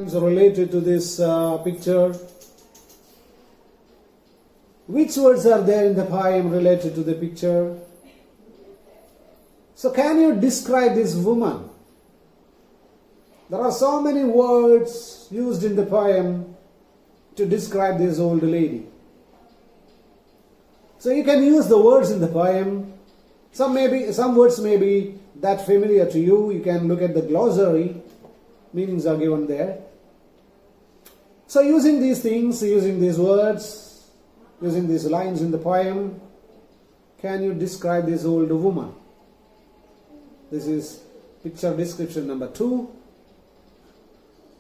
related to this picture. Which words are there in the poem related to the picture? So can you describe this woman? There are so many words used in the poem to describe this old lady. So you can use the words in the poem. Some words may be that familiar to you. You can look at the glossary. Meanings are given there. So using these things, using these words, using these lines in the poem, can you describe this old woman? This is picture description number 2.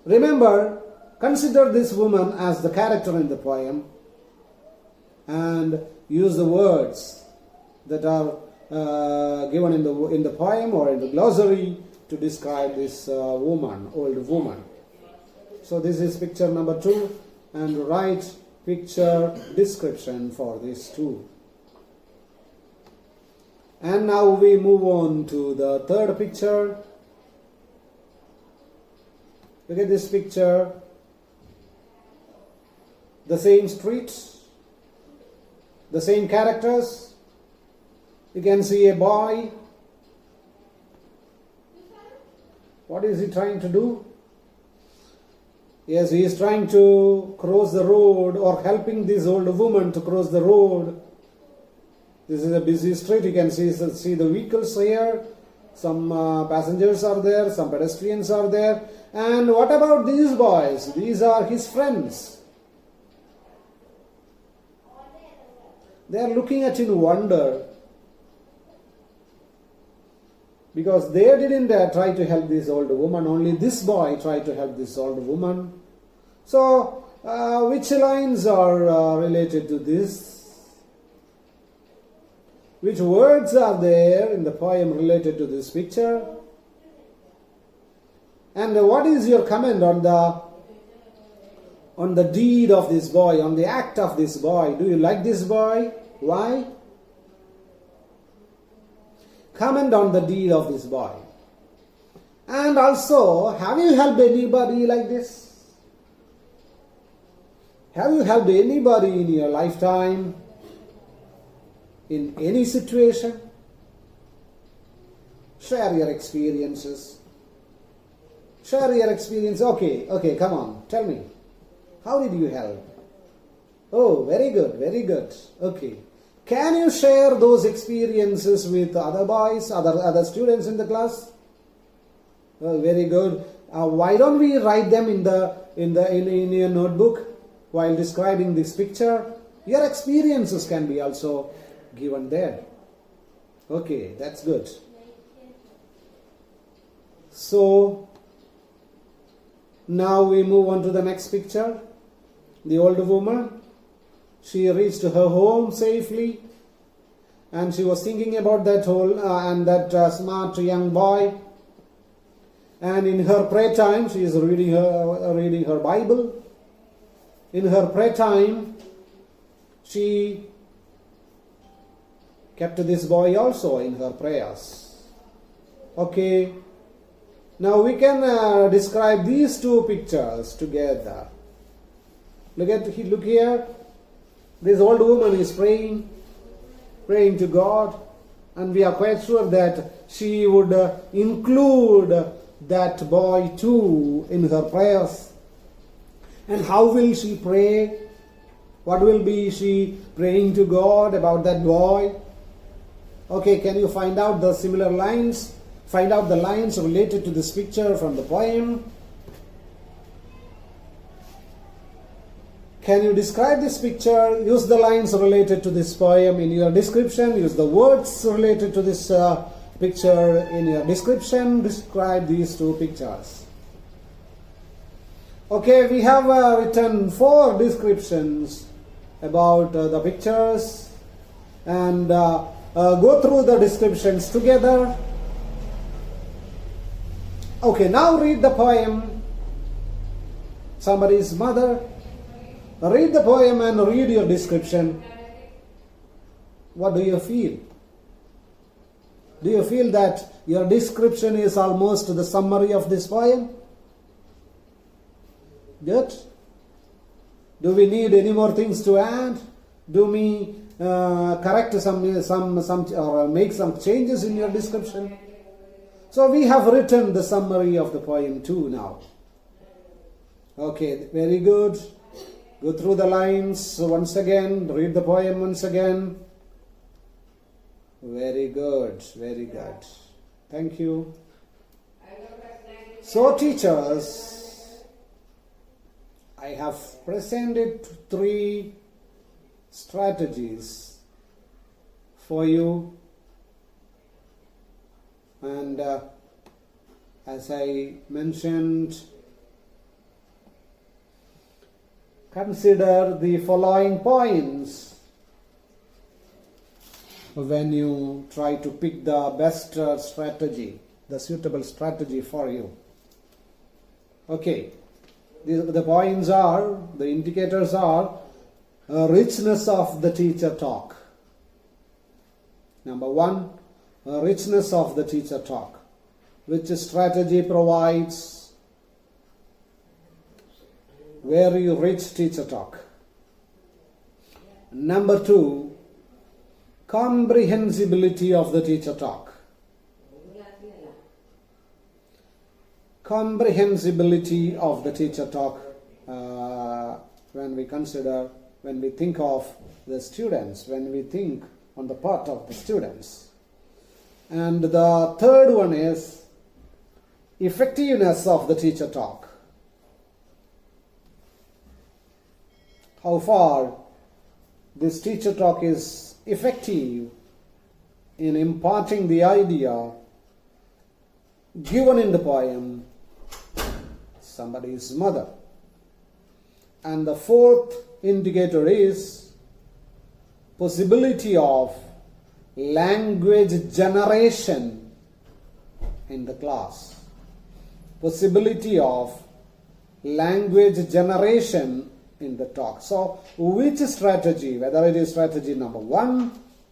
Remember, consider this woman as the character in the poem and use the words that are given in the poem or in the glossary to describe this woman, old woman. So this is picture number 2, and write picture description for this too. And now we move on to the third picture. Look at this picture. The same street, the same characters. You can see a boy. What is he trying to do? Yes, he is trying to cross the road or helping this old woman to cross the road. This is a busy street. You can see the vehicles here. Some passengers are there, some pedestrians are there. And what about these boys? These are his friends. They are looking at him in wonder, because they didn't try to help this old woman. Only this boy tried to help this old woman. So, which lines are related to this? Which words are there in the poem related to this picture? And what is your comment on the deed of this boy, on the act of this boy? Do you like this boy? Why? Comment on the deed of this boy. And also, have you helped anybody like this? Have you helped anybody in your lifetime? In any situation? Share your experiences. Share your experience. Okay, come on, tell me. How did you help? Oh, very good, very good. Okay. Can you share those experiences with other boys, other students in the class? Well, very good. Why don't we write them in your notebook while describing this picture? Your experiences can be also given there. Okay, that's good. So now we move on to the next picture. The old woman. She reached her home safely, and she was thinking about that smart young boy. And in her prayer time, she is reading her Bible. In her prayer time, she kept this boy also in her prayers. Okay. Now we can describe these two pictures together. Look here. This old woman is praying to God, and we are quite sure that she would include that boy too in her prayers. And how will she pray? What will be she praying to God about that boy? Okay, can you find out the similar lines? Find out the lines related to this picture from the poem. Can you describe this picture? Use the lines related to this poem in your description. Use the words related to this picture in your description. Describe these two pictures. Okay, we have written 4 descriptions about the pictures, and go through the descriptions together. Okay, now read the poem. Somebody's mother. Read the poem and read your description. What do you feel? Do you feel that your description is almost the summary of this poem? Good. Do we need any more things to add? Do we correct some or make some changes in your description? So we have written the summary of the poem too now. Okay, very good. Go through the lines once again. Read the poem once again. Very good. Very good. Thank you. So teachers, I have presented 3 strategies for you, and as I mentioned, consider the following points when you try to pick the best strategy, the suitable strategy for you. Okay, the points are, the indicators are richness of the teacher talk. Number 1, richness of the teacher talk. Which strategy provides very rich teacher talk? Number 2, comprehensibility of the teacher talk. Comprehensibility of the teacher talk when we think of the students, when we think on the part of the students. And the third one is effectiveness of the teacher talk. How far this teacher talk is effective in imparting the idea given in the poem, somebody's mother. And the fourth indicator is possibility of language generation in the class. Possibility of language generation in the talk. So which strategy, whether it is strategy number 1,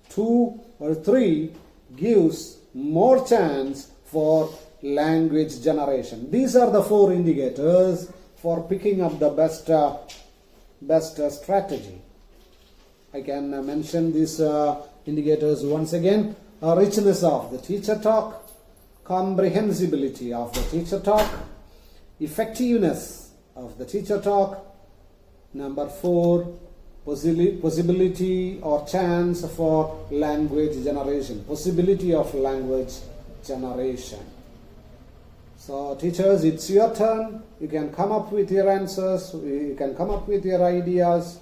2 or 3, gives more chance for language generation? These are the 4 indicators for picking up the best strategy. I can mention these indicators once again. Richness of the teacher talk, comprehensibility of the teacher talk, effectiveness of the teacher talk. Number 4, possibility or chance for language generation. Possibility of language generation. So teachers, it's your turn. You can come up with your answers. You can come up with your ideas.